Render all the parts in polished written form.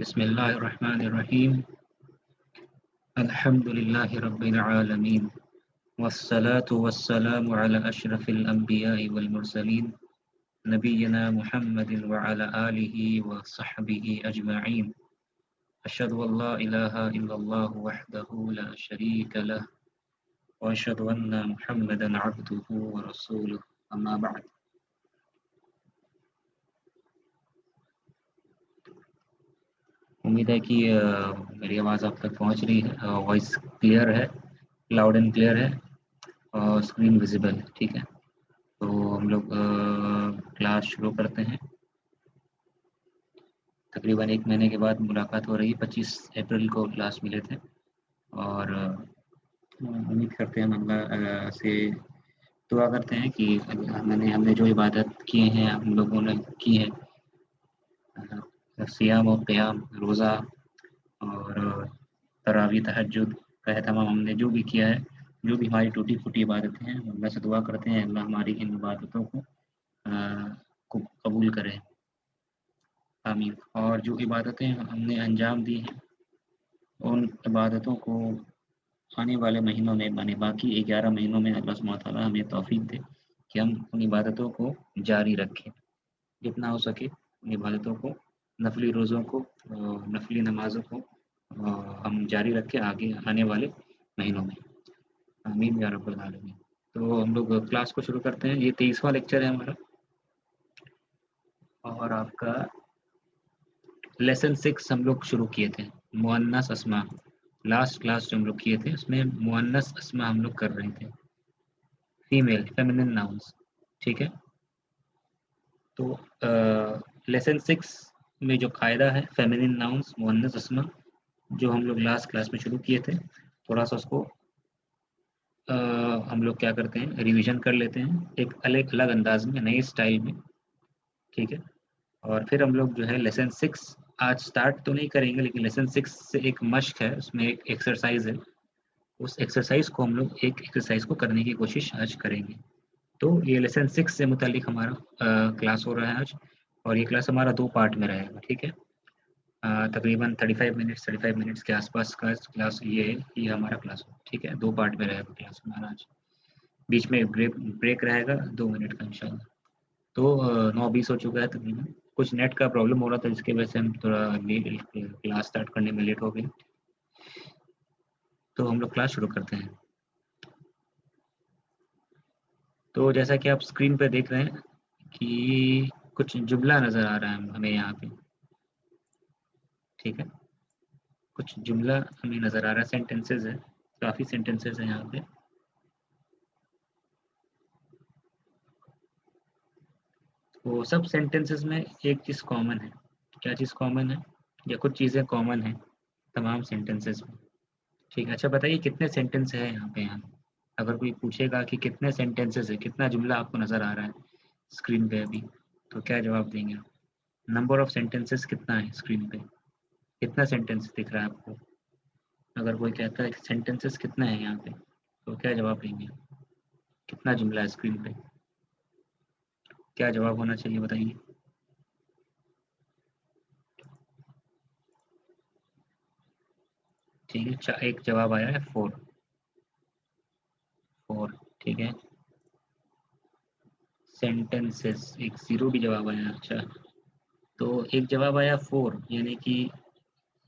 بسم الله الرحمن الرحيم. الحمد لله رب العالمين، والصلاة والسلام على أشرف الأنبياء والمرسلين نبينا محمد وعلى آله وصحبه أجمعين. أشهد أن لا إله إلا الله وحده لا شريك له، وأشهد أن محمدا عبده ورسوله، أما بعد. امید ہے کہ میری آواز آپ تک پہنچ رہی ہے، وائس کلیئر ہے، لاؤڈ اینڈ کلیئر ہے اور اسکرین ویزیبل ہے. ٹھیک ہے، تو ہم لوگ کلاس شروع کرتے ہیں. تقریباً 1 مہینے کے بعد ملاقات ہو رہی ہے. 25 اپریل کو کلاس ملے تھے اور امید کرتے ہیں اللہ سے دعا کرتے ہیں کہ ہم نے جو عبادت کیے ہیں، ہم لوگوں نے کی ہیں، صیام و قیام، روزہ اور تراویح، تہجد کا اہتمام، ہم نے جو بھی کیا ہے، جو بھی ہماری ٹوٹی پھوٹی عبادتیں ہیں، اللہ سے دعا کرتے ہیں اللہ ہماری ان عبادتوں کو قبول کرے، آمین. اور جو عبادتیں ہم نے انجام دی ہیں، ان عبادتوں کو آنے والے مہینوں میں، یعنی باقی 11 مہینوں میں اللہ سبحانہ وتعالیٰ ہمیں توفیق دے کہ ہم ان عبادتوں کو جاری رکھیں، جتنا ہو سکے ان عبادتوں کو، نفلی روزوں کو، نفلی نمازوں کو ہم جاری رکھیں آگے آنے والے مہینوں میں، آمین یا رب العالمین. تو ہم لوگ کلاس کو شروع کرتے ہیں. یہ 23واں لیکچر ہے ہمارا اور آپ کا لیسن 6 ہم لوگ شروع کیے تھے، مؤنث اسماء. لاسٹ کلاس جو ہم لوگ کیے تھے اس میں مؤنث اسماء ہم لوگ کر رہے تھے، فیمیل، فیمینن ناؤنس. ٹھیک ہے، تو لیسن 6 میں جو قاعدہ ہے فیمینن ناؤنس، مؤنث اسماء، جو ہم لوگ لاسٹ کلاس میں شروع کیے تھے، تھوڑا سا اس کو ہم لوگ کیا کرتے ہیں، ریویژن کر لیتے ہیں ایک الگ انداز میں، نئے اسٹائل میں. ٹھیک ہے، اور پھر ہم لوگ جو ہے لیسن 6 آج سٹارٹ تو نہیں کریں گے، لیکن لیسن 6 سے ایک مشق ہے، اس میں ایک ایکسرسائز ہے، اس ایکسرسائز کو ہم لوگ ایکسرسائز کو کرنے کی کوشش آج کریں گے. تو یہ لیسن 6 سے متعلق ہمارا کلاس ہو رہا ہے آج، اور یہ کلاس ہمارا 2 پارٹ میں رہے گا. ٹھیک ہے، تقریباً 35 منٹس کے آس پاس کا کلاس یہ ہمارا کلاس ہو. ٹھیک ہے، 2 پارٹ میں رہے گا کلاس ہمارا آج، بیچ میں بریک رہے گا 2 منٹ کا انشاءاللہ. تو 9:20 ہو چکا ہے تقریباً. کچھ نیٹ کا پرابلم ہو رہا تھا جس کی وجہ سے ہم تھوڑا کلاس سٹارٹ کرنے میں لیٹ ہو گئے. تو ہم لوگ کلاس شروع کرتے ہیں. تو جیسا کہ آپ اسکرین پہ دیکھ رہے ہیں کہ کچھ جملہ نظر آ رہا ہے ہمیں یہاں پہ. ٹھیک ہے، کچھ جملہ ہمیں نظر آ رہا ہے، سینٹینسز ہے، کافی سینٹینسز ہیں یہاں پہ. وہ سب سینٹینسز میں ایک چیز کامن ہے. کیا چیز کامن ہے؟ یا کچھ چیزیں کامن ہیں تمام سینٹینسز میں. ٹھیک ہے، اچھا بتائیے کتنے سینٹینس ہیں یہاں پہ. اگر کوئی پوچھے گا کہ کتنے سینٹینسز ہے، کتنا جملہ آپ کو نظر آ رہا ہے اسکرین پہ ابھی، تو کیا جواب دیں گے آپ؟ نمبر آف سینٹینسز کتنا ہے اسکرین پہ؟ کتنا سینٹینس دکھ رہا ہے آپ کو؟ اگر کوئی کہتا ہے کہ سینٹینسز کتنا ہے یہاں پہ، تو کیا جواب دیں گے؟ کتنا جملہ ہے اسکرین پہ؟ کیا جواب ہونا چاہیے بتائیے. ٹھیک ہے، ایک جواب آیا ہے 4. ٹھیک ہے، سینٹینسز ایک 0 بھی جواب آیا. اچھا، تو ایک جواب آیا 4، یعنی کہ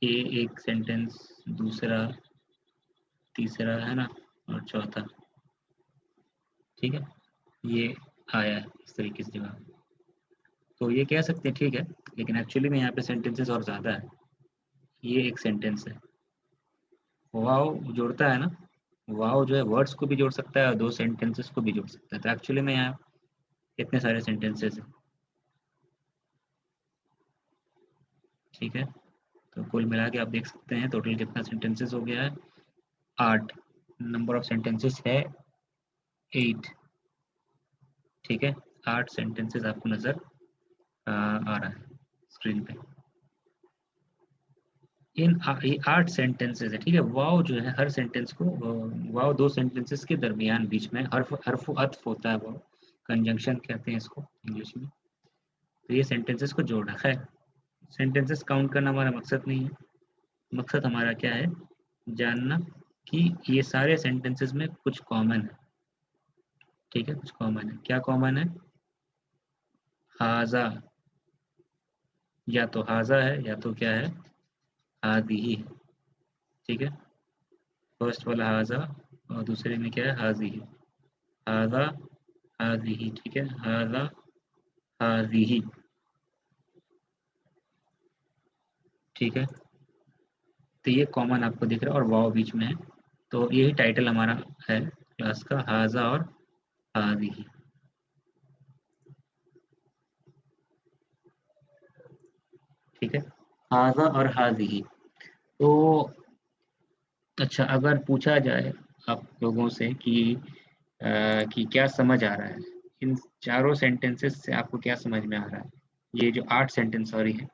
یہ ایک سینٹینس، دوسرا، تیسرا ہے نا، اور چوتھا. ٹھیک ہے، یہ آیا ہے اس طریقے سے جواب. تو یہ کہہ سکتے ہیں ٹھیک ہے، لیکن ایکچولی میں یہاں پہ سینٹینسز اور زیادہ ہے. یہ ایک سینٹینس ہے، واو جوڑتا ہے نا، واو جو ہے ورڈس کو بھی جوڑ سکتا ہے اور 2 سینٹینسز کو بھی جوڑ سکتا ہے. تو ایکچولی میں یہاں اتنے سارے سینٹینسز ہیں. ٹھیک ہے، تو کل ملا کے آپ دیکھ سکتے ہیں ٹوٹل کتنا سینٹینسز ہو گیا ہے. 8. نمبر آف سینٹینسز ہے 8. ٹھیک ہے، 8 سینٹینسز آپ کو نظر آ رہا ہے اسکرین پہ. ان 8 سینٹینسز ہے. ٹھیک ہے، واو جو ہے ہر سینٹینس کو، واو 2 سینٹینسز کے درمیان بیچ میں حرف عطف ہوتا ہے، وہ کنجنکشن کہتے ہیں اس کو انگلش میں. تو یہ سینٹینسز کو جوڑ رہا ہے. सेंटेंसेस काउंट करना हमारा मकसद नहीं है, मकसद हमारा क्या है, जानना कि ये सारे सेंटेंसेस में कुछ कॉमन है। ठीक है, कुछ कॉमन है। क्या कॉमन है? हाजा, या तो हाजा है या तो क्या है, हादिही है। ठीक है, फर्स्ट वाला हाजा और दूसरे में क्या है, हाजिही। हाजा हादिही, ठीक है, हाजा हादिही। ठीक है, तो ये कॉमन आपको दिख रहा है और वाव बीच में है, तो यही टाइटल हमारा है क्लास का, हाजा और हादिही। ठीक है, हाजा और हादिही। तो अच्छा, अगर पूछा जाए आप लोगों से कि क्या समझ आ रहा है इन चारों सेंटेंसेस से, आपको क्या समझ में आ रहा है, ये जो 8 सेंटेंस सॉरी है,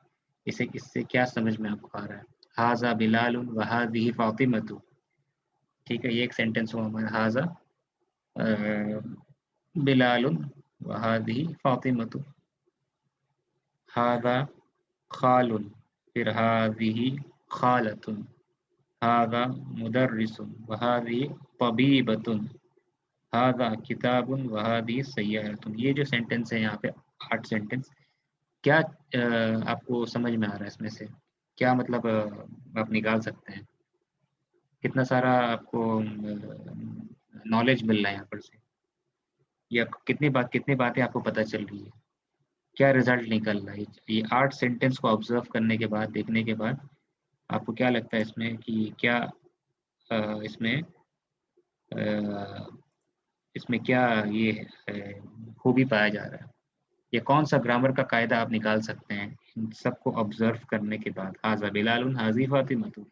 इसे इससे क्या समझ में आपको आ रहा है? हाजा बिलाल व हादिही फातिमतु। ठीक है, ये एक सेंटेंस हुआ हमारा, हाजा बिलाल व हादिही फातिमतु। हाजा खालुन, फिर हादिही खालतुन। हाजा मुदर्रिसुन व हादिही तबीबतुन। हाजा किताबुन व हादिही सय्यारतुन। ये जो सेंटेंस है यहाँ पे 8 सेंटेंस, क्या आपको समझ में आ रहा है इसमें से? क्या मतलब आप निकाल सकते हैं? कितना सारा आपको नॉलेज मिल रहा है यहाँ पर से, या कितनी बातें आपको पता चल रही है? क्या रिजल्ट निकल रहा है ये 8 सेंटेंस को ऑब्जर्व करने के बाद, देखने के बाद आपको क्या लगता है इसमें कि क्या इसमें इसमें क्या ये खूबी पाया जा रहा है, या कौन सा ग्रामर का कायदा आप निकाल सकते हैं इन सबको ऑब्जर्व करने के बाद? हाजा बिलालुन हाजी फातिमतु,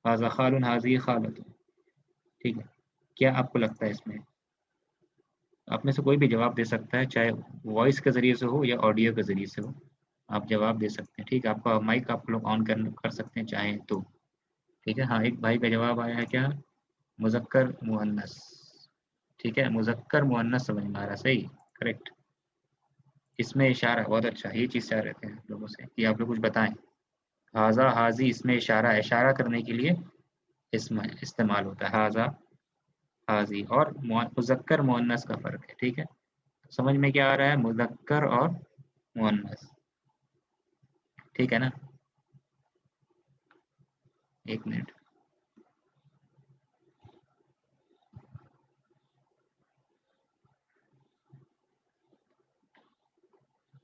हाजा खालुन हाजी खालतु। ठीक है, क्या आपको लगता है इसमें? आप में से कोई भी जवाब दे सकता है, चाहे वॉइस के ज़रिए से हो या ऑडियो के ज़रिए से हो, आप जवाब दे सकते हैं। ठीक है, आपका माइक आप लोग ऑन कर सकते हैं चाहें तो। ठीक है, हाँ, एक भाई का जवाब आया है, क्या? मुज़क्कर मुअन्नस। ठीक है, मुज़क्कर मुअन्नस समझ में आ रहा, सही, करेक्ट। इसमें इशारा, बहुत अच्छा, ये चीज़ चाह रहे थे आप लोगों से कि आप लोग कुछ बताएं। हाजा हाजी, इसमें इशारा, इशारा करने के लिए इसमें इस्तेमाल होता है हाजा हाजी, और मुज़क्कर मुअन्नस का फ़र्क है। ठीक है, समझ में क्या आ रहा है, मुज़क्कर और मुअन्नस। ठीक है ना? एक मिनट,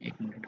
एक मिनट।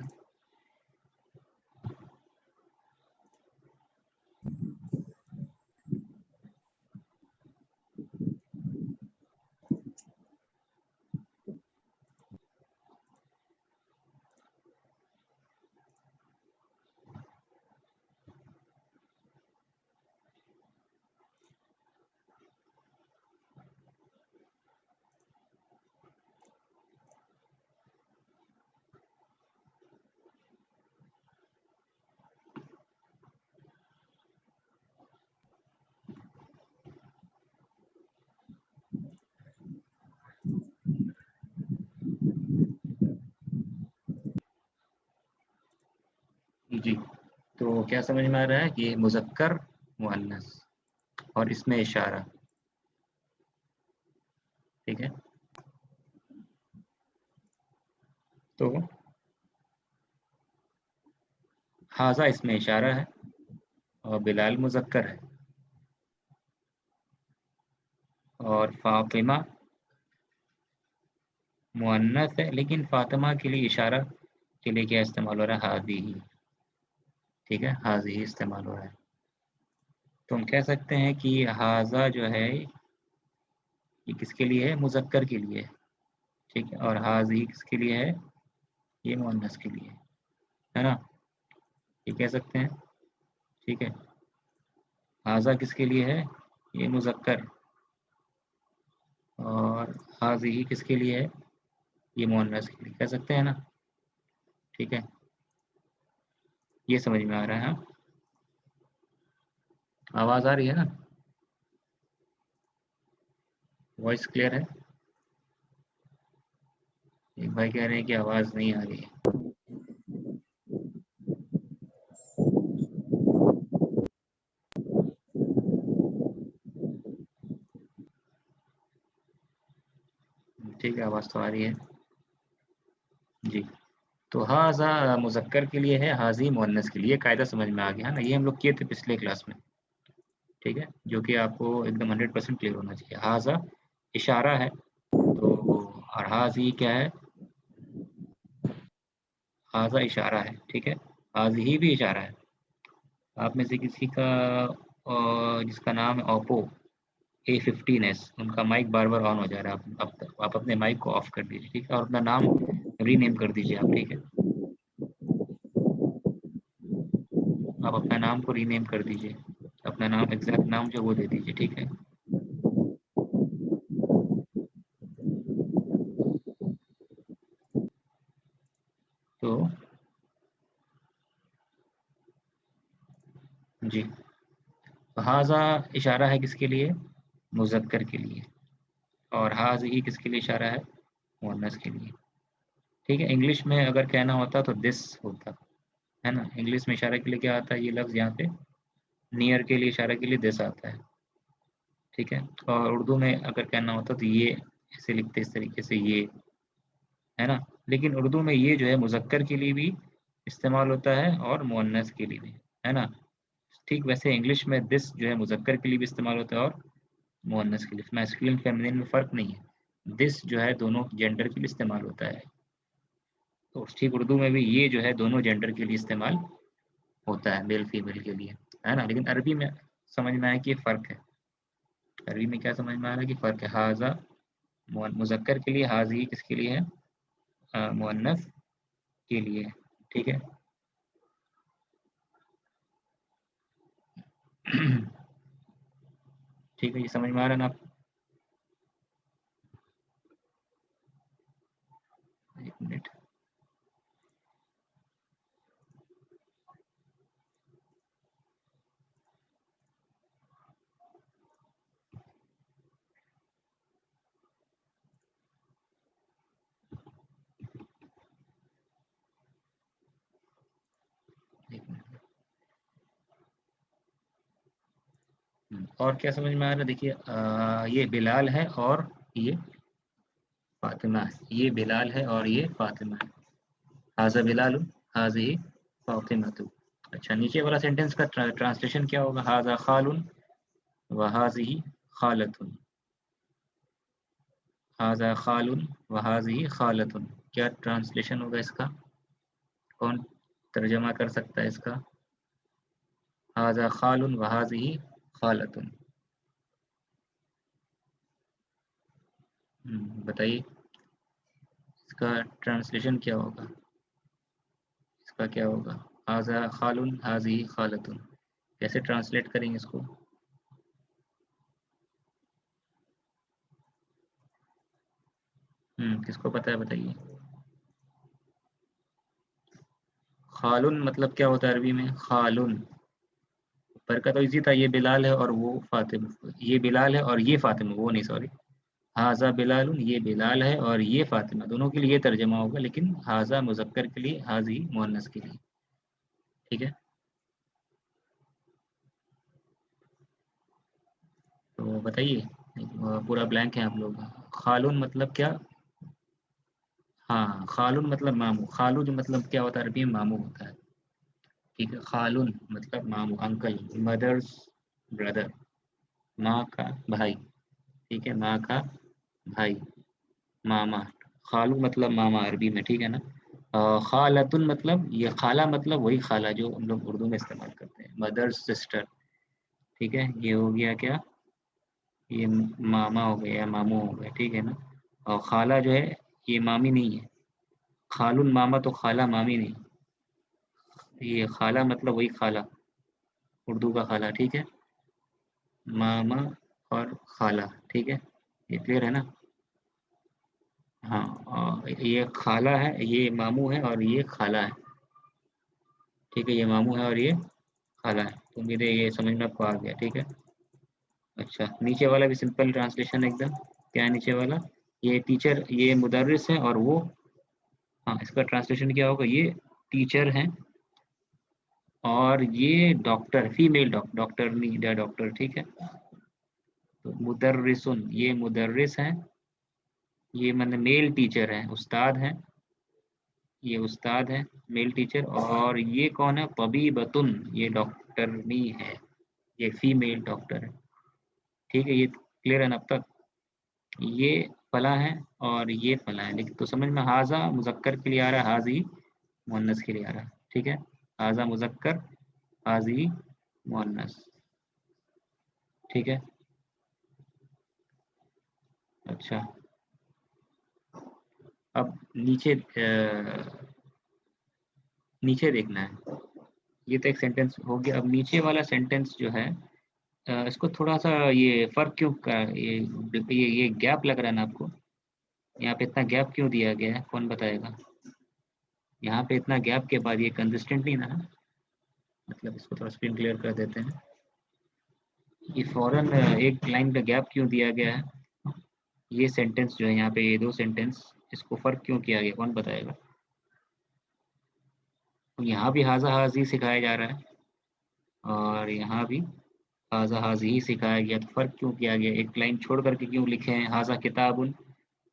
जी, तो क्या समझ में आ रहा है कि ये मुज़क्कर मुअन्नस और इसमें इशारा। ठीक है, तो हाजा इसमें इशारा है और बिलाल मुज़क्कर है, और फातिमा मुअन्नस है, लेकिन फातिमा के लिए इशारा के लिए क्या इस्तेमाल हो रहा है, हादी ही। ठीक है, हाजी ही इस्तेमाल हो रहा है। तो हम कह सकते हैं कि हाजा जो है ये किसके लिए है, मुज़क्कर के लिए है। ठीक है, और हाजी किसके लिए है, ये मुअन्नस के लिए है ना, ये कह सकते हैं। ठीक है, हाजा किसके लिए है, ये मुज़क्कर, और हाजी किसके लिए है, ये मुअन्नस के लिए, कह सकते हैं ना। ठीक है, ये समझ में आ रहा है? हाँ, आवाज़ आ रही है ना, वॉइस क्लियर है? एक भाई कह रहे हैं कि आवाज़ नहीं आ रही है। ٹھیک ہے، آواز تو آ رہی ہے جی. تو ہاذا مذکر کے لیے ہے، حاضی مؤنث کے لیے. قاعدہ سمجھ میں آ گیا نا، یہ ہم لوگ کیے تھے پچھلے کلاس میں. ٹھیک ہے، جو کہ آپ کو ایک دم 100% کلیئر ہونا چاہیے. ہاذا اشارہ ہے، تو اور حاضی کیا ہے؟ ہاذا اشارہ ہے. ٹھیک ہے، حاضی بھی اشارہ ہے. آپ میں سے کسی کا جس کا نام ہے اوپو A15s، ان کا مائک بار بار آن ہو جا رہا ہے. آپ اپنے مائک کو آف کر دیجیے. ٹھیک ہے، اور اپنا نام ری نیم کر دیجیے آپ. ٹھیک ہے، آپ اپنا نام کو ری نیم کر دیجیے. اپنا نام ایگزیکٹ نام جو وہ دے دیجیے. ٹھیک ہے، تو جی، ہاذا اشارہ ہے کس کے لیے؟ مذکر کے لیے. اور حاذی کس کے لیے اشارہ ہے؟ مؤنث کے لیے. ٹھیک ہے، انگلش میں اگر کہنا ہوتا تو دس ہوتا ہے نا. انگلش میں اشارہ کے لیے کیا آتا ہے؟ یہ لفظ یہاں پہ نیئر کے لیے اشارہ کے لیے دس آتا ہے. ٹھیک ہے، اور اردو میں اگر کہنا ہوتا تو یہ ایسے لکھتے اس طریقے سے، یہ ہے نا. لیکن اردو میں یہ جو ہے مذکر کے لیے بھی استعمال ہوتا ہے اور مؤنث کے لیے بھی، ہے نا. ٹھیک ویسے انگلش میں دس جو ہے مذکر کے لیے بھی استعمال ہوتا ہے اور مؤنث کے لیے. میسکولین فیمینین میں فرق نہیں ہے، دس جو ہے دونوں جینڈر کے لیے استعمال ہوتا ہے. تو ٹھیک اردو میں بھی یہ جو ہے دونوں جینڈر کے لیے استعمال ہوتا ہے، میل فیمیل کے لیے، ہے نا. لیکن عربی میں سمجھ میں آیا کہ یہ فرق ہے. عربی میں کیا سمجھ میں آ رہا ہے کہ فرق ہے. ہاذا مذکر کے لیے، حاضی کس کے لیے ہے؟ مؤنث کے لیے. ٹھیک ہے. ٹھیک ہے، یہ سمجھ میں آ رہا ہے نا آپ؟ ایک منٹ. اور کیا سمجھ میں آ رہا ہے؟ دیکھیے یہ بلال ہے اور یہ فاطمہ ہے. یہ بلال ہے اور یہ فاطمہ ہے. حاذا بلال، حاذی فاطمہ. اچھا، نیچے والا سینٹینس کا ٹرانسلیشن کیا ہوگا؟ حاذا خال و حاذی خالۃ. حاذا خال و حاذی خالۃ. کیا ٹرانسلیشن ہوگا اس کا؟ کون ترجمہ کر سکتا ہے اس کا؟ حاذا خال و حاذی خالۃ. بتائیے اس کا ٹرانسلیشن کیا ہوگا؟ اس کا کیا ہوگا؟ حاذا خال حاذی خالۃ. کیسے ٹرانسلیٹ کریں گے اس کو؟ کس کو پتہ ہے بتائیے. خالن مطلب کیا ہوتا ہے عربی میں؟ خالن پر کا تو ایزی تھا، یہ بلال ہے اور وہ فاطمہ. یہ بلال ہے اور یہ فاطمہ، وہ نہیں سوری. حاذا بلال، یہ بلال ہے اور یہ فاطمہ. دونوں کے لیے یہ ترجمہ ہوگا، لیکن حاذا مذکر کے لیے، حاذی مؤنث کے لیے. ٹھیک ہے، تو بتائیے. پورا بلینک ہے آپ لوگ. خالون مطلب کیا؟ ہاں، خالون مطلب ماموں. خالو جو مطلب کیا ہوتا ہے عربی میں؟ ماموں ہوتا ہے. ٹھیک ہے، خالون مطلب ماموں، انکل، مدرس بردر، ماں کا بھائی. ٹھیک ہے، ماں کا بھائی، ماما. خالو مطلب ماما عربی میں. ٹھیک ہے نا. خالتن مطلب، یہ خالہ مطلب وہی خالہ جو ہم لوگ اردو میں استعمال کرتے ہیں، مدر سسٹر. ٹھیک ہے، یہ ہو گیا کیا؟ یہ ماما ہو گیا یا ماموں ہو گیا. ٹھیک ہے نا. اور خالہ جو ہے یہ مامی نہیں ہے. خالن ماما تو خالہ مامی نہیں. یہ خالہ مطلب وہی خالہ، اردو کا خالہ. ٹھیک ہے، ماما اور خالہ. ٹھیک ہے، یہ کلیئر ہے نا. ہاں، یہ خالہ ہے، یہ ماموں ہے اور یہ خالہ ہے. ٹھیک ہے، یہ ماموں ہے اور یہ خالہ ہے. تو امید ہے یہ سمجھ میں آپ کو آ گیا. ٹھیک ہے. اچھا، نیچے والا بھی سمپل ٹرانسلیشن ایک دم. کیا ہے نیچے والا؟ یہ ٹیچر، یہ مدرس ہے اور وہ، ہاں اس کا ٹرانسلیشن کیا ہوگا؟ یہ ٹیچر ہیں اور یہ ڈاکٹر، فیمیل ڈاکٹر نہیں ڈاکٹر. ٹھیک ہے، تو مدرسن، یہ مدرس ہیں یہ مطلب میل ٹیچر ہے، استاد ہیں، یہ استاد ہے میل ٹیچر. اور یہ کون ہے؟ طبیبتن، یہ ڈاکٹرنی ہے، یہ فیمیل ڈاکٹر ہے. ٹھیک ہے، یہ کلیئر ہے نا اب تک؟ یہ فلاں ہے اور یہ فلاں ہے، لیکن تو سمجھ میں حاضہ مذکر کے لیے آ رہا ہے، حاضی مؤنث کے لیے آ رہا ہے. ٹھیک ہے، حاضہ مذکر، حاضی مؤنث. ٹھیک ہے، اچھا. اب نیچے نیچے دیکھنا ہے. یہ تو ایک سینٹینس ہو گیا. اب نیچے والا سینٹینس جو ہے اس کو تھوڑا سا یہ فرق کیوں کا یہ گیپ لگ رہا ہے نا آپ کو؟ یہاں پہ اتنا گیپ کیوں دیا گیا ہے؟ کون بتائے گا؟ یہاں پہ اتنا گیپ کے بعد یہ کنسسٹنٹ نہیں نا، مطلب اس کو تھوڑا اسکرین کلیئر کر دیتے ہیں. یہ فوراً ایک لائن کا گیپ کیوں دیا گیا ہے؟ یہ سینٹینس جو ہے یہاں پہ، یہ دو سینٹینس، اس کو فرق کیوں کیا گیا؟ کون بتائے گا؟ یہاں بھی حاضہ حاضی سکھایا جا رہا ہے اور یہاں بھی حاضہ حاضی ہی سکھایا گیا، تو فرق کیوں کیا گیا؟ ایک لائن چھوڑ کر کے کیوں لکھے ہیں حاضہ کتابن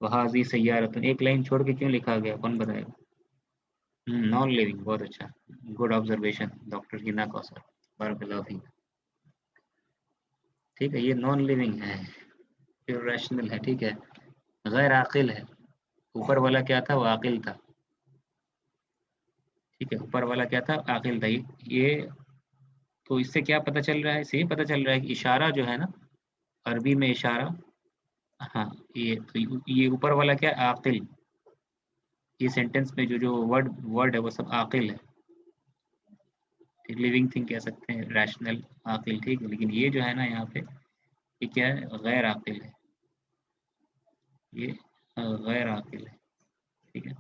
و حاضی سیارتن؟ ایک لائن چھوڑ کے کیوں لکھا گیا؟ کون بتائے گا؟ نان لیونگ، بہت اچھا، گڈ آبزرویشن ڈاکٹر ہینا کوثر، بارک اللہ فیک. ٹھیک ہے، یہ نان لیونگ ہے، ریشنل ہے. ٹھیک ہے، غیر عاقل ہے. اوپر والا کیا تھا؟ وہ عاقل تھا. ٹھیک ہے، اوپر والا کیا تھا؟ عاقل تھا. یہ تو اس سے کیا پتہ چل رہا ہے؟ اس سے یہ پتہ چل رہا ہے کہ اشارہ جو ہے نا، عربی میں اشارہ، ہاں، یہ اوپر والا کیا؟ عاقل. یہ سینٹینس میں جو ورڈ ہے وہ سب عاقل ہے. لیونگ تھنگ کہہ سکتے ہیں، ریشنل، عاقل. ٹھیک ہے، لیکن یہ جو ہے نا یہاں پہ، یہ کیا ہے؟ غیر عاقل ہے. یہ غیر عاقل ہے. ٹھیک ہے،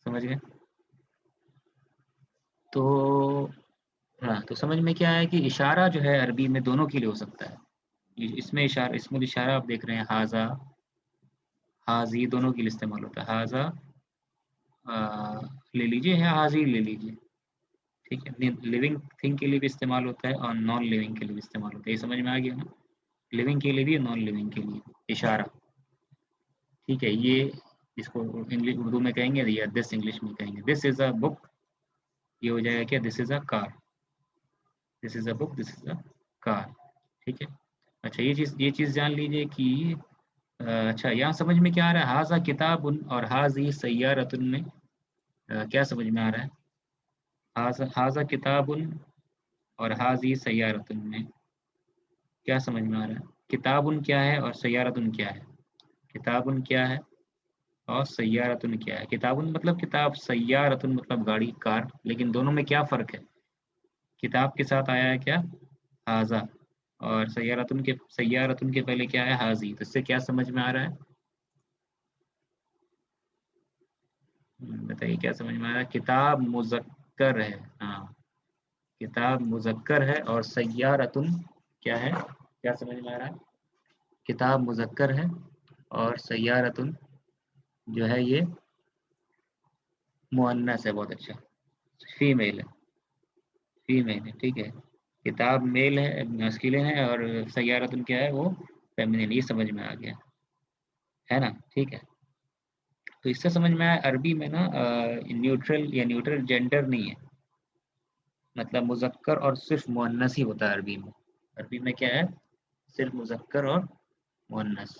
سمجھ گئے؟ تو ہاں، تو سمجھ میں کیا ہے کہ اشارہ جو ہے عربی میں دونوں کے لیے ہو سکتا ہے. اس میں اشارہ، اس میں اشارہ آپ دیکھ رہے ہیں، حاضہ حاضی دونوں کے لیے استعمال ہوتا ہے. حاضہ لے لیجیے ہے، حاضی لے لیجیے. ٹھیک ہے، لیونگ تھنگ کے لیے بھی استعمال ہوتا ہے اور نان لیونگ کے لیے بھی استعمال ہوتا ہے. یہ سمجھ میں آ گیا نا؟ لیونگ کے لیے بھی اور نان لیونگ کے لیے اشارہ. ٹھیک ہے، یہ اس کو اردو میں کہیں گے یا دس انگلش میں کہیں گے. دس از اے بک، یہ ہو جائے گا کیا؟ دس از اے کار. دس از اے بک، دس از اے کار. ٹھیک ہے، اچھا. یہ چیز جان لیجیے کہ اچھا، یہاں سمجھ میں کیا آ رہا ہے؟ حاضہ کتاب اور حاضی سیارتن میں کیا سمجھ میں آ رہا ہے؟ حاضہ کتاب اور حاضی سیارتن میں کیا سمجھ میں آ رہا ہے؟ کتابن کیا ہے اور سیارتن کیا ہے؟ کتابن کیا ہے اور سیارتن کیا ہے؟ کتابن مطلب کتاب، سیارتن مطلب گاڑی، کار. لیکن دونوں میں کیا فرق ہے؟ کتاب کے ساتھ آیا ہے کیا؟ حاضہ، اور سیارتن کے پہلے کیا ہے؟ حاضی. تو اس سے کیا سمجھ میں آ رہا ہے؟ بتائیے کیا سمجھ میں آ رہا ہے؟ کتاب مذکر ہے. ہاں، کتاب مذکر ہے اور سیارتن کیا ہے؟ کیا سمجھ میں آ رہا ہے؟ کتاب مذکر ہے اور سیارتن جو ہے یہ مؤنث ہے. بہت اچھا، فیمیل ہے، فیمیل ہے. ٹھیک ہے، کتاب میل ہے، میسکولین ہے، اور سیارتن کیا ہے؟ وہ فیمینین. یہ سمجھ میں آ گیا ہے نا؟ ٹھیک ہے، تو اس سے سمجھ میں آیا عربی میں نا نیوٹرل یا نیوٹرل جینڈر نہیں ہے. مطلب مذکر اور صرف مؤنث ہی ہوتا ہے عربی میں. عربی میں کیا ہے؟ صرف مذکر اور مؤنث.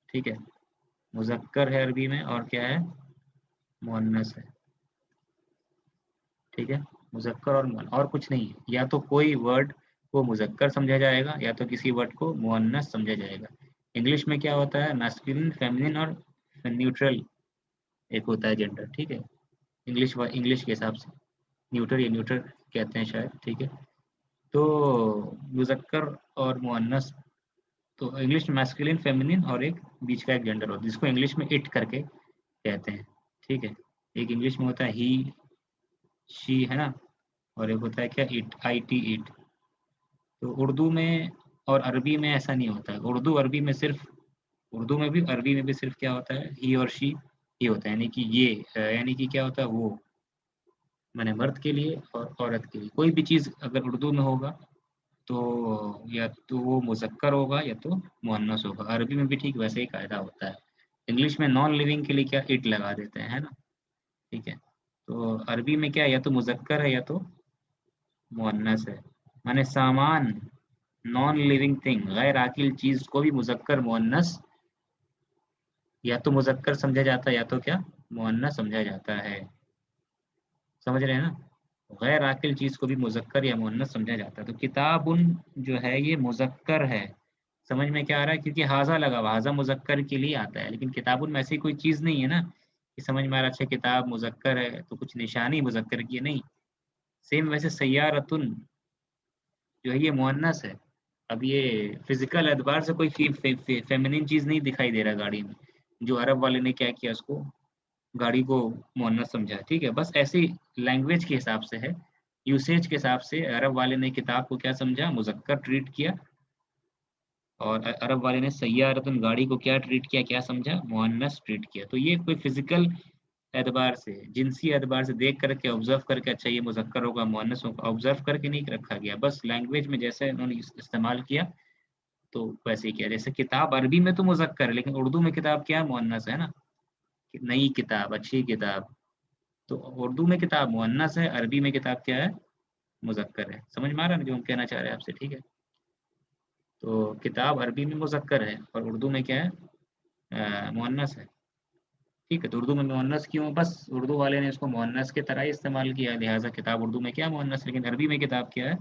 ٹھیک ہے، مذکر ہے عربی میں اور کیا ہے؟ مؤنث ہے. ٹھیک ہے، مذکر اور مؤنث، اور کچھ نہیں ہے. یا تو کوئی ورڈ کو مذکر سمجھا جائے گا یا تو کسی ورڈ کو مؤنث سمجھا جائے گا. انگلش میں کیا ہوتا ہے؟ میسکولین، فیمینین اور نیوٹرل ایک ہوتا ہے جینڈر. ٹھیک ہے، انگلش کے حساب سے نیوٹر یا نیوٹر کہتے ہیں شاید. ٹھیک ہے، تو مذکر اور مؤنث، تو انگلش میں میسکولین، فیمینین اور ایک بیچ کا ایک جینڈر ہوتا ہے جس کو انگلش میں اٹ کر کے کہتے ہیں. ٹھیک ہے، ایک انگلش میں ہوتا ہے ہی، شی، ہے نا، اور ایک ہوتا ہے کیا؟ It, I T, it. تو اردو میں اور عربی میں ایسا نہیں ہوتا ہے. اردو میں بھی عربی میں بھی صرف کیا ہوتا ہے؟ ہی اور شی ہی ہوتا ہے. یعنی کہ یہ یعنی کہ کیا ہوتا ہے؟ وہ میں نے مرد کے لیے اور عورت کے لیے کوئی بھی چیز اگر اردو میں ہوگا तो या तो वो मुज़क्कर होगा या तो मुअन्नस होगा। अरबी में भी ठीक वैसे ही कायदा होता है। इंग्लिश में नॉन लिविंग के लिए क्या इट लगा देते हैं, है ना? ठीक है। तो अरबी में क्या या तो मुज़क्कर है या तो मुअन्नस है। माने सामान, नॉन लिविंग थिंग, गैर आकिल चीज़ को भी मुज़क्कर मुअन्नस या तो मुज़क्कर समझा जाता है या तो क्या मुअन्नस समझा जाता है। समझ रहे हैं ना? गैर आकिल चीज़ को भी मुज़क्कर या मुअन्नस समझा जाता है। तो किताबुन जो है ये मुज़क्कर है। समझ में क्या आ रहा है? क्योंकि हाज़ा लगा हुआ, हाज़ा मुज़क्कर के लिए आता है, लेकिन किताबुन में ऐसी कोई चीज़ नहीं है ना कि समझ में आ रहा है अच्छा किताब मुज़क्कर है तो कुछ निशानी मुज़क्कर की है, नहीं। सेम वैसे सय्यारतुन जो है ये मुअन्नस है। अब ये फ़िज़िकल एतबार से कोई फ़ेमिनिन चीज़ नहीं दिखाई दे रहा गाड़ी में। जो अरब वाले ने क्या किया उसको गाड़ी को मुअन्नस समझा, ठीक है? बस ऐसे ही लैंग्वेज के हिसाब से है, यूसेज के हिसाब से अरब वाले ने किताब को क्या समझा मुज़क्कर ट्रीट किया और अरब वाले ने सय्यारतुन गाड़ी को क्या ट्रीट किया, क्या समझा मुअन्नस ट्रीट किया। तो ये कोई फ़िज़िकल एतबार से, जिनसी एतबार से देख करके ऑब्ज़र्व करके अच्छा ये मुज़क्कर होगा, मुअन्नस होगा, ऑब्ज़र्व करके नहीं रखा गया। बस लैंग्वेज में जैसे उन्होंने इस्तेमाल किया तो वैसे ही किया। जैसे किताब अरबी में तो मुज़क्कर है, लेकिन उर्दू में किताब क्या है मुअन्नस है ना? कि नई किताब, अच्छी किताब। तो उर्दू में किताब मुअन्नस है, अरबी में किताब क्या है? मुज़क्कर है। समझ में आ रहा है ना जो हम कहना चाह रहे हैं आपसे, ठीक है? तो किताब अरबी में मुज़क्कर है और उर्दू में क्या है? मुअन्नस है। ठीक है, तो उर्दू में मुअन्नस क्यों? बस उर्दू वाले ने इसको मुअन्नस की तरह ही इस्तेमाल किया, लिहाज़ा किताब उर्दू में क्या मुअन्नस, लेकिन अरबी में किताब क्या है?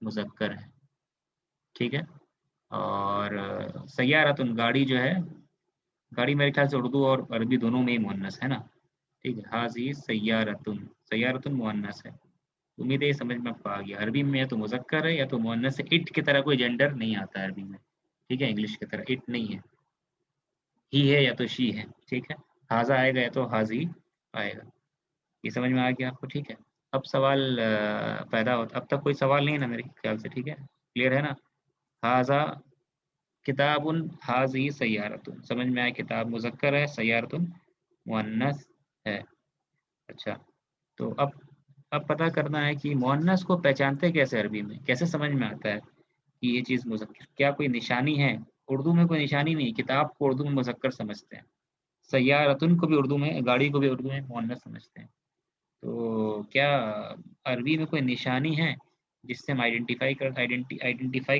मुज़क्कर है। ठीक है? और सय्यारतुन गाड़ी जो है, गाड़ी मेरे ख्याल से उर्दू और अरबी दोनों में ही मुअन्नस है ना? ठीक है, हाज़िही सय्यारतुन, सय्यारतुन मुअन्नस है। उम्मीद है ये समझ में आपको आ गया। अरबी में या तो मुज़क्कर है या तो मुअन्नस है। इट की तरह कोई जेंडर नहीं आता है अरबी में। ठीक है, इंग्लिश की तरह इट नहीं है। ही है या तो शी है। ठीक है, हाज़ा आएगा या तो हाज़ी आएगा। ये समझ में आ गया आपको, ठीक है? अब सवाल पैदा होता, अब तक कोई सवाल नहीं है ना मेरे ख्याल से, ठीक है? क्लियर है ना? हाज़ा किताबुन हाज़िही सय्यारतुन, समझ में आया किताब मुज़क्कर है, सय्यारतुन मुअन्नस है। अच्छा, तो अब पता करना है कि मुअन्नस को पहचानते कैसे अरबी में? कैसे समझ में आता है कि ये चीज़ मुज़क्कर, क्या कोई निशानी है? उर्दू में कोई निशानी नहीं है, किताब को उर्दू में मुज़क्कर समझते हैं। सय्यारतुन को भी उर्दू में, गाड़ी को भी उर्दू में मुअन्नस समझते हैं। तो क्या अरबी में कोई निशानी है जिससे हम आइडेंटिफ़ाई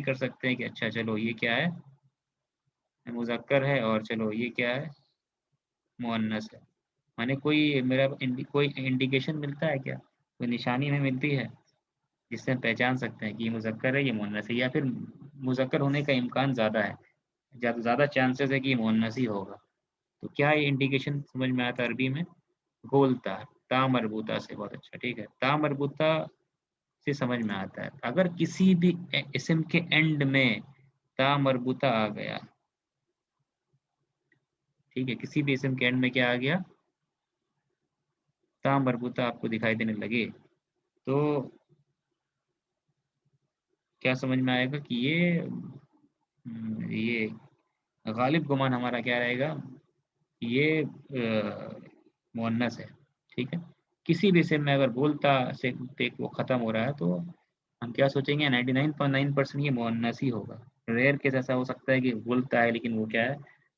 कर सकते हैं कि अच्छा चलो ये क्या है? मुज़क्कर है और चलो ये क्या है? मुअन्नस है। माने कोई इंडिकेशन मिलता है क्या? कोई निशानी हमें मिलती है जिससे हम पहचान सकते हैं कि ये मुज़क्कर है, ये मुअन्नस है, या फिर मुज़क्कर होने का इम्कान ज़्यादा है, ज़्यादा चांसेस है कि ये मुअन्नस ही होगा। तो क्या ये इंडिकेशन समझ में आता है अरबी में? गोलता, ता मरबूता से, बहुत अच्छा, ठीक है। ता मरबूता से समझ में आता है। अगर किसी भी इस्म के एंड में ता मरबूता आ गया, ठीक है, किसी भी इस्म के एंड में क्या आ गया? ता मरबूता आपको दिखाई देने लगे, तो क्या समझ में आएगा कि ये गालिब गुमान हमारा क्या रहेगा? ये मुअन्नस है, ठीक है। किसी भी इस्म में अगर बोलता से एक वो ख़त्म हो रहा है तो हम क्या सोचेंगे? 99.9% ये मुअन्नस ही होगा। रेयर केस ऐसा हो सकता है कि बोलता है लेकिन वो क्या है?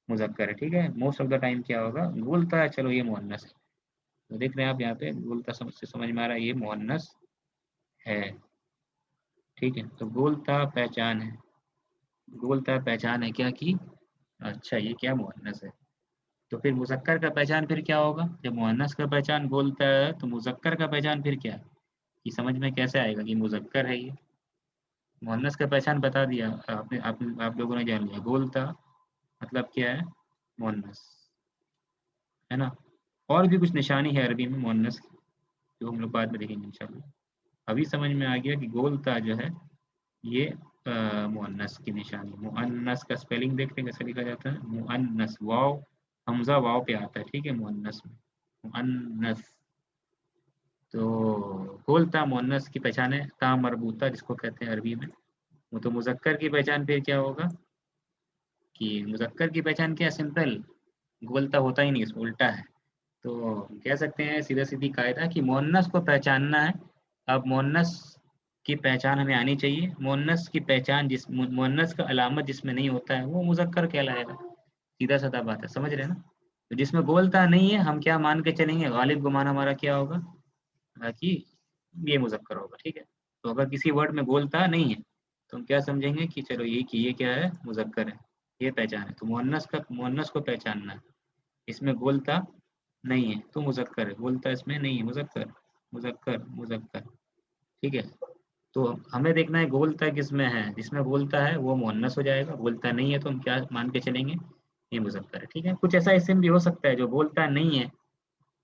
मुज़क्कर है, ठीक है। मोस्ट ऑफ द टाइम क्या होगा? बोलता है, चलो ये मुअन्नस है। तो देख रहे हैं आप यहाँ पे बोलता समझ में आ रहा है ये मुअन्नस है, ठीक है। तो बोलता पहचान है, बोलता पहचान है क्या की? अच्छा ये क्या मुअन्नस है। तो फिर मुज़क्कर का पहचान फिर क्या होगा? जब मुअन्नस का पहचान बोलता है तो मुज़क्कर का पहचान फिर क्या है? ये समझ में कैसे आएगा कि मुज़क्कर है ये? मुअन्नस का पहचान बता दिया आपने, आप लोगों ने जान लिया, बोलता मतलब क्या है? मुअन्नस, है ना? और भी कुछ निशानी है अरबी में मुअन्नस की, जो हम लोग बाद में देखेंगे इंशाअल्लाह। अभी समझ में आ गया कि गोलता जो है ये मुअन्नस की निशानी। मुअन्नस का स्पेलिंग देखते हैं कैसे लिखा जाता है? मुअन्नस, वाव हमज़ा वाव पे आता है, ठीक है, मुअन्नस में, मुअन्नस। तो गोलता मुअन्नस की पहचान है, ता मरबूता जिसको कहते हैं अरबी में। वो तो मुज़क्कर की पहचान फिर क्या होगा कि मुज़क्कर की पहचान क्या है? सिंपल, गोलता होता ही नहीं, इसमें उल्टा है। तो कह सकते हैं सीधा-सीधी कायदा कि मुअन्नस को पहचानना है। अब मुअन्नस की पहचान हमें आनी चाहिए। मुअन्नस की पहचान मुअन्नस का अलामत जिसमें नहीं होता है वो मुज़क्कर कहलाएगा। सीधा साधा बात है, समझ रहे हैं ना। तो जिसमें गोलता नहीं है हम क्या मान के चलेंगे, गालिब गुमान हमारा क्या होगा कि ये मुज़क्कर होगा। ठीक है, तो अगर किसी वर्ड में गोलता नहीं है तो हम क्या समझेंगे कि चलो ये कि ये क्या है, मुज़क्कर है, ये पहचान है। तो मुअन्नस को पहचानना है, इसमें गोलता नहीं है तो मुज़क्कर है, गोलता इसमें नहीं है, मुज़क्कर मुज़क्कर मुज़क्कर। ठीक है, तो हमें देखना है गोलता किसमें है, जिसमें गोलता है वो मुअन्नस हो जाएगा, गोलता नहीं है तो हम क्या मान के चलेंगे, ये मुज़क्कर है। ठीक है, कुछ ऐसा इसम भी हो सकता है जो गोलता नहीं है,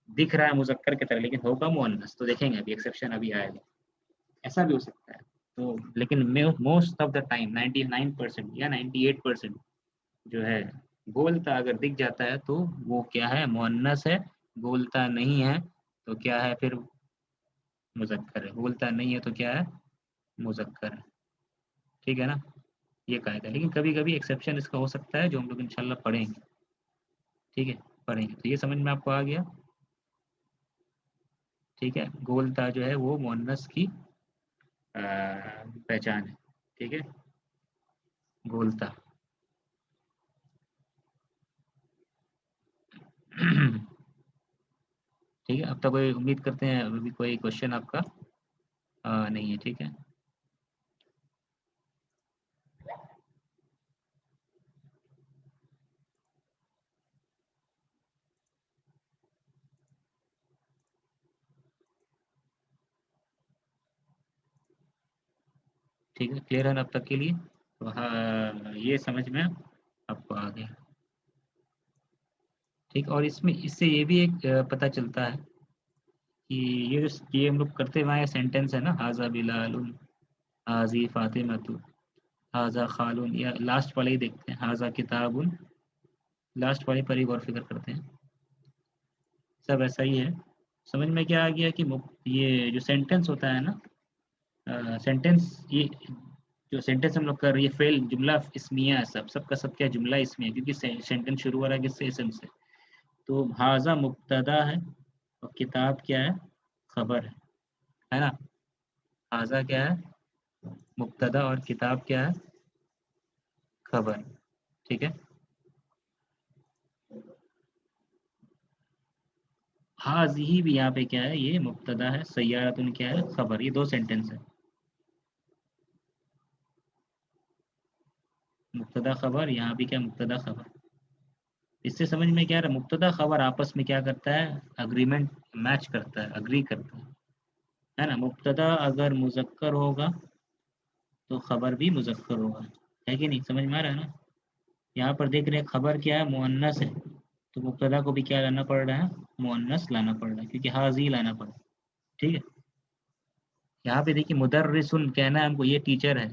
दिख रहा है मुज़क्कर की तरह लेकिन होगा मुअन्नस, तो देखेंगे अभी एक्सेप्शन अभी आएगा, ऐसा भी हो सकता है। तो लेकिन मोस्ट ऑफ द टाइम 99% या 98% जो है, गोलता अगर दिख जाता है तो वो क्या है, मुअन्नस है। गोलता नहीं है तो क्या है फिर, मुज़क्कर है। गोलता नहीं है तो क्या है, मुज़क्कर है। ठीक है ना, ये कायदा है। लेकिन कभी कभी एक्सेप्शन इसका हो सकता है जो हम लोग इंशाल्लाह पढ़ेंगे। ठीक है, पढ़ेंगे। तो ये समझ में आपको आ गया। ठीक है, गोलता जो है वो मुअन्नस की पहचान है। ठीक है, गोलता। ठीक है, अब तक कोई उम्मीद करते हैं अभी कोई क्वेश्चन आपका नहीं है। ठीक है, ठीक है, क्लियर है ना अब तक के लिए। तो हाँ, ये समझ में आपको आ गया। ठीक, और इसमें इससे ये भी एक पता चलता है कि ये हम लोग करते हुए सेंटेंस है ना, हाजा बिलालुन, हाजी फातिमतु, हाजा खालुन, या लास्ट वाले ही देखते हैं, हाजा किताबुन, लास्ट वाले पर ही गौर फिक्र करते हैं। सब ऐसा ही है। समझ में क्या आ गया कि ये जो सेंटेंस होता है ना, सेंटेंस, ये जो सेंटेंस हम लोग कर रहे हैं, ये फेल जुमला इसमिया है, सबका सब क्या जुमला इसमिया है, क्योंकि सेंटेंस शुरू हो रहा है किससे, इसम से। तो हाजा मुब्तदा है और किताब क्या है, खबर है ना। हाजा क्या है, मुब्तदा, और किताब क्या है, खबर। ठीक है, हाजी भी यहाँ पे क्या है, ये मुब्तदा है, सय्यारतुन क्या है, खबर। ये दो सेंटेंस है, मुब्तदा खबर, यहाँ भी क्या, मुब्तदा खबर। इससे समझ में क्या आ रहा है, मुब्तदा खबर आपस में क्या करता है, अग्रीमेंट, मैच करता है, अग्री करता है ना। मुब्तदा अगर मुज़क्कर होगा तो खबर भी मुज़क्कर होगा, है कि नहीं, समझ में आ रहा है ना। यहाँ पर देख रहे हैं खबर क्या है, मुअन्नस है, तो मुब्तदा को भी क्या लाना पड़ रहा है, मुअन्नस लाना पड़ रहा है, क्योंकि हाजी लाना पड़ रहा है। ठीक है, यहाँ पे देखिए मुदर्रिसुन कहना है हमको, ये टीचर है,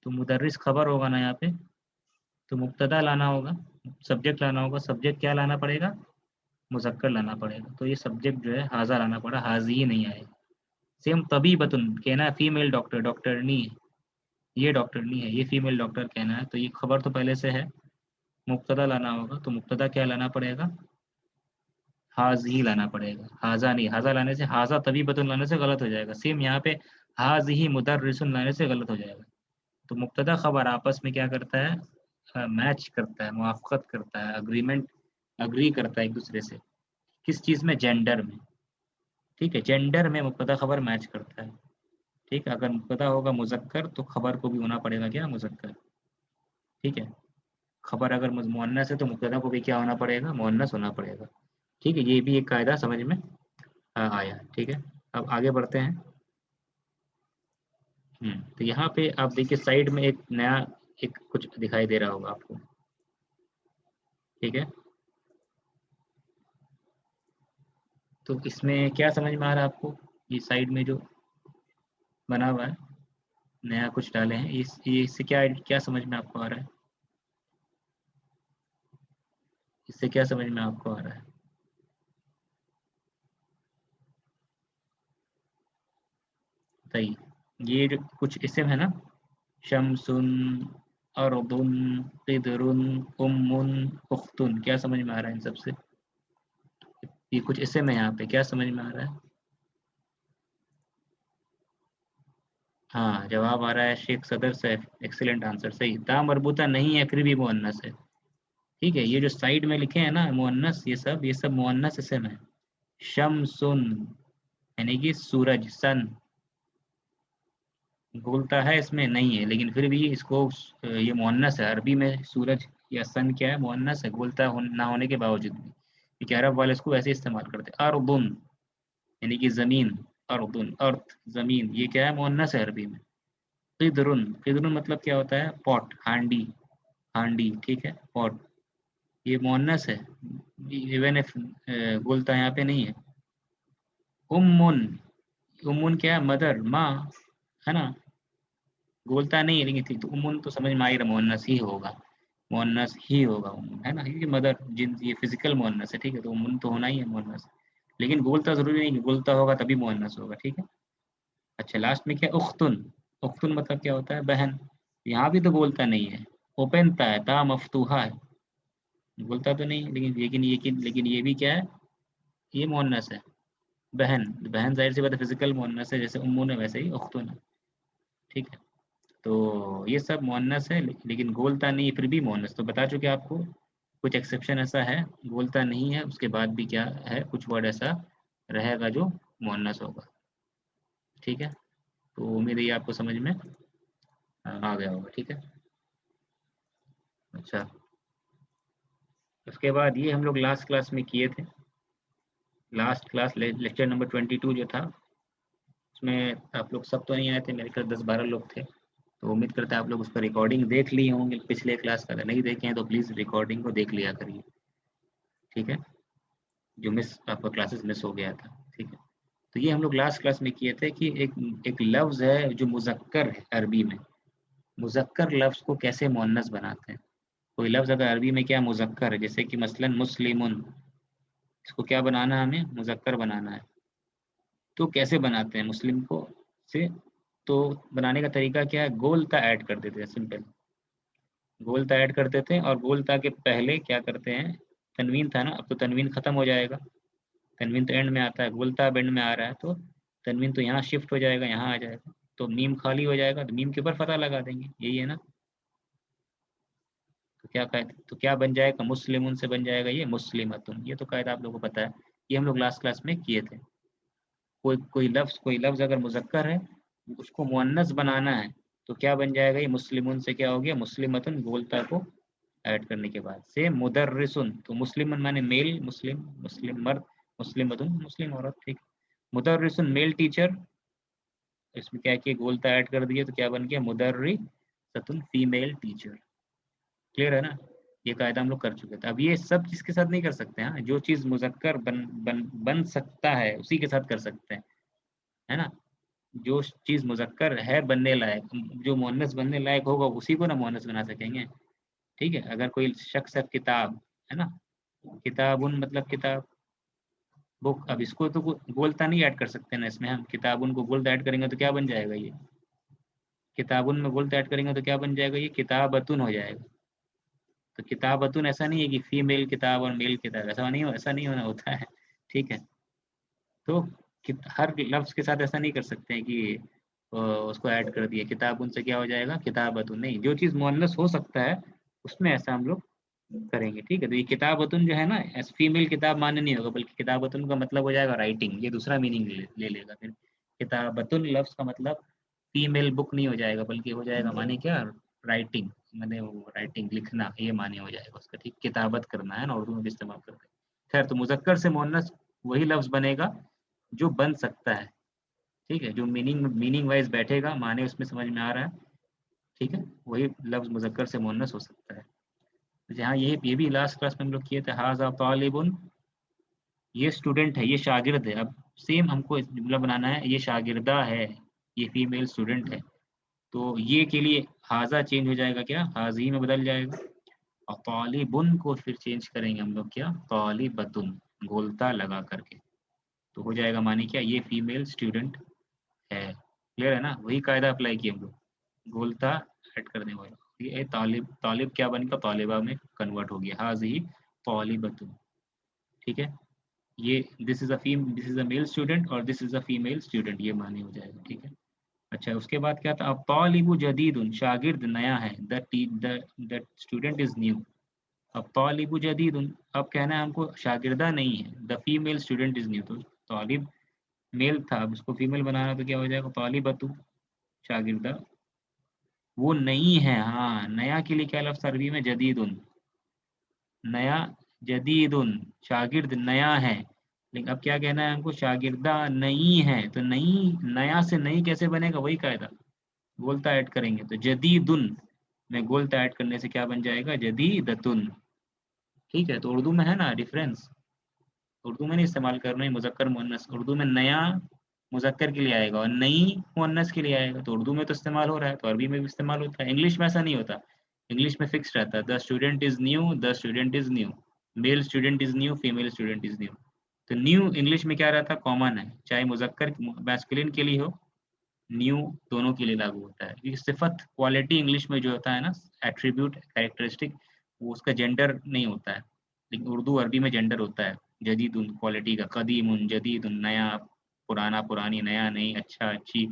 तो मुदर्रिस खबर होगा ना यहाँ पे, तो मुब्तदा लाना होगा, सब्जेक्ट लाना होगा, सब्जेक्ट क्या लाना पड़ेगा, मुज़क्कर लाना पड़ेगा। तो ये सब्जेक्ट जो है हाजा लाना पड़ा, हाजी ही नहीं आएगा। सेम तबीबतुन कहना है, फीमेल डॉक्टर, डॉक्टरनी है, ये डॉक्टरनी है, ये फीमेल डॉक्टर कहना है, तो ये खबर तो पहले से है, मुब्तदा लाना होगा, तो मुब्तदा क्या लाना पड़ेगा, हाजी लाना पड़ेगा, हाजा नहीं। हाजा लाने से, हाजा तबीबतुन लाने से गलत हो जाएगा। सेम यहाँ पे हाजी मुदर्रिसुन लाने से गलत हो जाएगा। तो मुब्तदा खबर आपस में क्या करता है, मैच करता है, मुआफ़क़त करता है, अग्रीमेंट, अग्री करता है एक दूसरे से। किस चीज़ में, जेंडर में। ठीक है, जेंडर में मुब्तदा खबर मैच करता है। ठीक है, अगर मुब्तदा होगा मुज़क्कर तो खबर को भी होना पड़ेगा क्या, मुज़क्कर। ठीक है, खबर अगर मुअन्नस है तो मुब्तदा को भी क्या होना पड़ेगा, मुअन्नस होना पड़ेगा। ठीक है, ये भी एक कायदा समझ में आया। ठीक है, अब आगे बढ़ते हैं। तो यहाँ पे आप देखिए साइड में एक नया, एक कुछ दिखाई दे रहा होगा आपको। ठीक है, तो इसमें क्या समझ में आ रहा है आपको, ये साइड में जो बना हुआ है, नया कुछ डाले हैं, ये इससे क्या क्या समझ में आपको आ रहा है, इससे क्या समझ में आपको आ रहा है, बताइए। ये जो कुछ इसम है ना, शमसुन, अरदुन, क़िदरुन, उम्मुन, उख्तुन, क्या समझ में आ रहा है इन सबसे, ये कुछ इसम है यहाँ पे, क्या समझ में आ रहा है। हाँ, जवाब आ रहा है शेख सदर सैफ, एक्सीलेंट आंसर, सही। ता मरबूता नहीं है फिर भी मुअन्नस है। ठीक है, ये जो साइड में लिखे हैं ना मुअन्नस, ये सब मुअन्नस इसम है। शमसुन यानी कि सूरज, सन। बोलता है इसमें नहीं है, लेकिन फिर भी इसको ये मुअन्नस है। अरबी में सूरज या सन क्या है, मुअन्नस है, बोलता ना होने के बावजूद भी, क्योंकि अरब वाले इसको ऐसे इस्तेमाल करते हैं। अर्दुन यानी कि जमीन, अर्दुन अर्थ, जमीन, ये क्या है, मुअन्नस है अरबी में। किदरुन, किदरुन मतलब क्या होता है, पॉट, हांडी, हांडी, ठीक है, पॉट, ये मुअन्नस है, इवन इफ बोलता यहाँ पे नहीं है। उम्मुन, उम्मुन क्या है, मदर, माँ, है ना, बोलता नहीं है लेकिन ठीक, तो उम्मुन तो समझ में आ ही रहा, मुअन्नस ही होगा, मुअन्नस ही होगा उम्मुन, है ना, क्योंकि मदर जिन ये फिजिकल मुअन्नस है, ठीक है, तो उम्मुन तो होना ही है मुअन्नस। लेकिन बोलता जरूरी नहीं कि बोलता होगा तभी मुअन्नस होगा, ठीक है। अच्छा, लास्ट में क्या, उख्तुन, उख्तुन मतलब क्या होता है, बहन। यहाँ भी तो बोलता नहीं है, ओपन ता है, ता मफ्तूहा है, बोलता तो नहीं, लेकिन ये भी क्या है, ये मुअन्नस है, बहन। बहन जाहिर सी बात है फिजिकल मुअन्नस है, जैसे उम्मुन है वैसे ही उख्तुन है, ठीक है। तो ये सब मुअन्नस है, लेकिन बोलता नहीं फिर भी मुअन्नस, तो बता चुके आपको। कुछ एक्सेप्शन ऐसा है, बोलता नहीं है उसके बाद भी क्या है, कुछ वर्ड ऐसा रहेगा जो मुअन्नस होगा, ठीक है। तो उम्मीद है ये आपको समझ में आ गया होगा, ठीक है। अच्छा, उसके बाद ये हम लोग लास्ट क्लास में किए थे, लास्ट क्लास लेक्चर नंबर 22 जो था, उसमें आप लोग सब तो नहीं आए थे, मेरे ख्याल 10-12 लोग थे। तो उम्मीद करते हैं आप लोग उसका रिकॉर्डिंग देख लिए होंगे पिछले क्लास का, अगर नहीं देखे हैं तो प्लीज़ रिकॉर्डिंग को देख लिया करिए, ठीक है, जो मिस आपका क्लासेस मिस हो गया था, ठीक है। तो ये हम लोग लास्ट क्लास में किए थे कि एक लफ्ज़ है जो मुज़क्कर है अरबी में, मुज़क्कर लफ्ज़ को कैसे मुअन्नस बनाते हैं। कोई लफ्ज़ अगर अरबी में क्या मुज़क्कर है, जैसे कि मसलन मुस्लिमुन, इसको क्या बनाना है, हमें मुज़क्कर बनाना है। तो कैसे बनाते हैं मुस्लिम को से, तो बनाने का तरीका क्या है, गोलता ऐड कर देते हैं, सिंपल, गोलता ऐड कर देते हैं, और गोलता के पहले क्या करते हैं, तनवीन था ना, अब तो तनवीन खत्म हो जाएगा, तनवीन तो एंड में आता है, गोलता अब एंड में आ रहा है, तो तनवीन तो यहाँ शिफ्ट हो जाएगा, यहाँ आ जाएगा, तो मीम खाली हो जाएगा, तो मीम के ऊपर फतह लगा देंगे, यही है ना। तो क्या कहते, तो क्या बन जाएगा, मुस्लिमुन से बन जाएगा ये मुस्लिमतुन, ये तो कायदा आप लोगों को पता है, ये हम लोग लास्ट क्लास में किए थे। कोई लफ्ज़ अगर मुज़क्कर है, उसको मुअन्नस बनाना है, तो क्या बन जाएगा, ये मुस्लिमुन से क्या हो गया, मुस्लिमतुन, गोलता को ऐड करने के बाद से मुदर्रिसुन, तो मुस्लिमन माने मेल, मुस्लिम, मुस्लिम मर्द, मुस्लिमतुन मुस्लिम औरत, ठीक। मुदर्रिसुन मेल टीचर, इसमें क्या किया, गोलता ऐड कर दिया, तो क्या बन गया, मुदर्रिसतुन फीमेल टीचर। क्लियर है ना, ये कायदा हम लोग कर चुके थे। अब ये सब चीज के साथ नहीं कर सकते हैं, जो चीज मुजक्कर बन सकता है उसी के साथ कर सकते हैं, है ना। जो चीज मुजक्कर है बनने लायक, जो मुअन्नस बनने लायक होगा उसी को ना मुअन्नस बना सकेंगे, ठीक है। अगर कोई शख्स है, किताब है ना, किताबुन मतलब किताब, बुक, अब इसको तो बोलता नहीं ऐड कर सकते ना इसमें, हम किताबुन को बोलता ऐड करेंगे तो क्या बन जाएगा ये, किताबुन में बोलता ऐड करेंगे तो क्या बन जाएगा, ये किताबतुन हो जाएगा। तो किताबतुन ऐसा नहीं है कि फीमेल किताब और मेल किताब, ऐसा नहीं होना होता है, ठीक है। तो हर लफ्ज़ के साथ ऐसा नहीं कर सकते हैं कि उसको ऐड कर दिया, किताब उनसे क्या हो जाएगा, किताबतुन नहीं, जो चीज़ मुअन्नस हो सकता है उसमें ऐसा हम लोग करेंगे, ठीक है। तो ये किताबतुन जो है ना, एस फीमेल किताब माने नहीं होगा, बल्कि किताबतुन का मतलब हो जाएगा राइटिंग, ये दूसरा मीनिंग ले लेगा फिर। किताबतुन लफ्ज़ का मतलब फीमेल बुक नहीं हो जाएगा, बल्कि हो जाएगा माने क्या, राइटिंग, मैंने वो राइटिंग लिखना, ये माने हो जाएगा उसका, ठीक, किताबत करना है ना, उर्दू में भी इस्तेमाल करते हैं। खैर, तो मुज़क्कर से मुअन्नस वही लफ्ज़ बनेगा जो बन सकता है, ठीक है, जो मीनिंग वाइज बैठेगा, माने उसमें समझ में आ रहा है, ठीक है, वही लफ्ज़ मुज़क्कर से मुअन्नस हो सकता है। जहाँ ये भी लास्ट क्लास में हम लोग किए थे, हाज़ा तालिबुन, ये स्टूडेंट है, ये शागिर्द है। अब सेम हमको जुमला बनाना है, ये शागिर्दा है, ये फीमेल स्टूडेंट है, तो ये के लिए हाज़ा चेंज हो जाएगा, क्या हाज़ी में बदल जाएगा, और तालिबुन को फिर चेंज करेंगे हम लोग क्या, तालिबतुन, गोलता लगा करके, तो हो जाएगा माने क्या, ये फीमेल स्टूडेंट है। क्लियर है ना, वही कायदा अप्लाई किया हम लोग, गोलता ऐड करने वाला, ये तालिब, तालिब क्या बन गया, तालिबा में कन्वर्ट हो गया, हाज़ी तालिबतुन, ठीक है। ये this is a male student और this is a female student, ये माने हो जाएगा, ठीक है। अच्छा, उसके बाद क्या था, अब तालिबु जदीदुन, शागिर्द नया है, द स्टूडेंट इज न्यू। अब तालिबु जदीदुन, अब कहना है हमको शागिर्दा नहीं है, the female student is new. तो तालिब मेल था, अब उसको फीमेल बनाना तो क्या हो जाएगा, तालिबतु, शागिर्दा, वो नई है। हाँ, नया के लिए क्या लफ्ज़ अरबी में, जदीदुन, नया, जदीदुन, शागिर्द नया है। लेकिन अब क्या कहना है हमको, शागिर्दा नई है, तो नई, नया से नई कैसे बनेगा, वही कायदा, गोलता ऐड करेंगे तो जदीदुन में गोलता ऐड करने से क्या बन जाएगा, जदीदतुन। ठीक है, तो उर्दू में है ना डिफरेंस, उर्दू में नहीं इस्तेमाल करना है मुज़क्कर मुअन्नस, उर्दू में नया मुज़क्कर के लिए आएगा और नई मुअन्नस के लिए आएगा, तो उर्दू में तो इस्तेमाल हो रहा है, तो अरबी में भी इस्तेमाल होता है। इंग्लिश में ऐसा नहीं होता, इंग्लिश में फिक्स रहता है, the student is new, the student is new, male student is new, female student is new. तो न्यू इंग्लिश में क्या रहता है, कॉमन है, चाहे मुज़क्कर मैस्कुलिन के लिए हो, न्यू दोनों के लिए लागू होता है, क्योंकि सिफत क्वालिटी इंग्लिश में जो होता है ना, एट्रीब्यूट कैरेक्टरिस्टिक, वो उसका जेंडर नहीं होता है, लेकिन उर्दू अरबी में जेंडर होता है। जदीदुन क्वालिटी का, कदीमुन जदीदुन नया, पुराना पुरानी, नया नहीं, अच्छा अच्छी,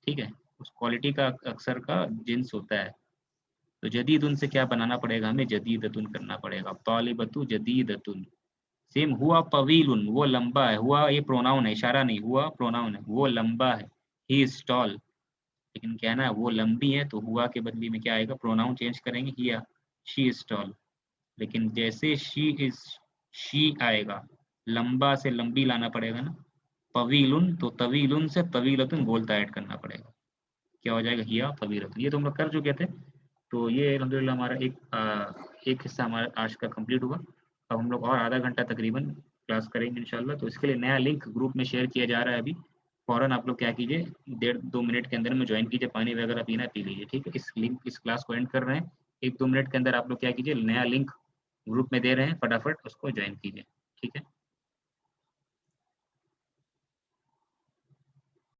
ठीक है, उस क्वालिटी का अक्सर का जिन्स होता है। तो जदीदुन से क्या बनाना पड़ेगा हमें, जदीदतुन करना पड़ेगा, तालिबतु जदीदतुन। सेम, हुआ तवीलुन, वो लंबा है, हुआ ये प्रोनाउन है, इशारा नहीं, हुआ प्रोनाउन है, वो लंबा है, ही इज टॉल। लेकिन क्या है ना, वो लंबी है तो हुआ के बदले में क्या आएगा, प्रोनाउन चेंज करेंगे, हिया, शी इज टॉल। लेकिन जैसे शी इज, शी आएगा, लंबा से लंबी लाना पड़ेगा ना, तवीलुन, तो तवीलुन से तवीलतुन बोलता ऐड करना पड़ेगा, क्या हो जाएगा, हिया तवीलतुन। ये तो हम लोग कर चुके थे। तो ये अल्हम्दुलिल्लाह हमारा एक हिस्सा हमारा आज का कंप्लीट हुआ। अब हम लोग और आधा घंटा तकरीबन क्लास करेंगे इंशाल्लाह। तो इसके लिए नया लिंक ग्रुप में शेयर किया जा रहा है अभी, फ़ौरन आप लोग क्या कीजिए, 1.5-2 मिनट के अंदर में ज्वाइन कीजिए, पानी वगैरह पीना पी लीजिए, ठीक है। इस क्लास को एंड कर रहे हैं, 1-2 मिनट के अंदर आप लोग क्या कीजिए, नया लिंक ग्रुप में दे रहे हैं, फटाफट उसको ज्वाइन कीजिए, ठीक है।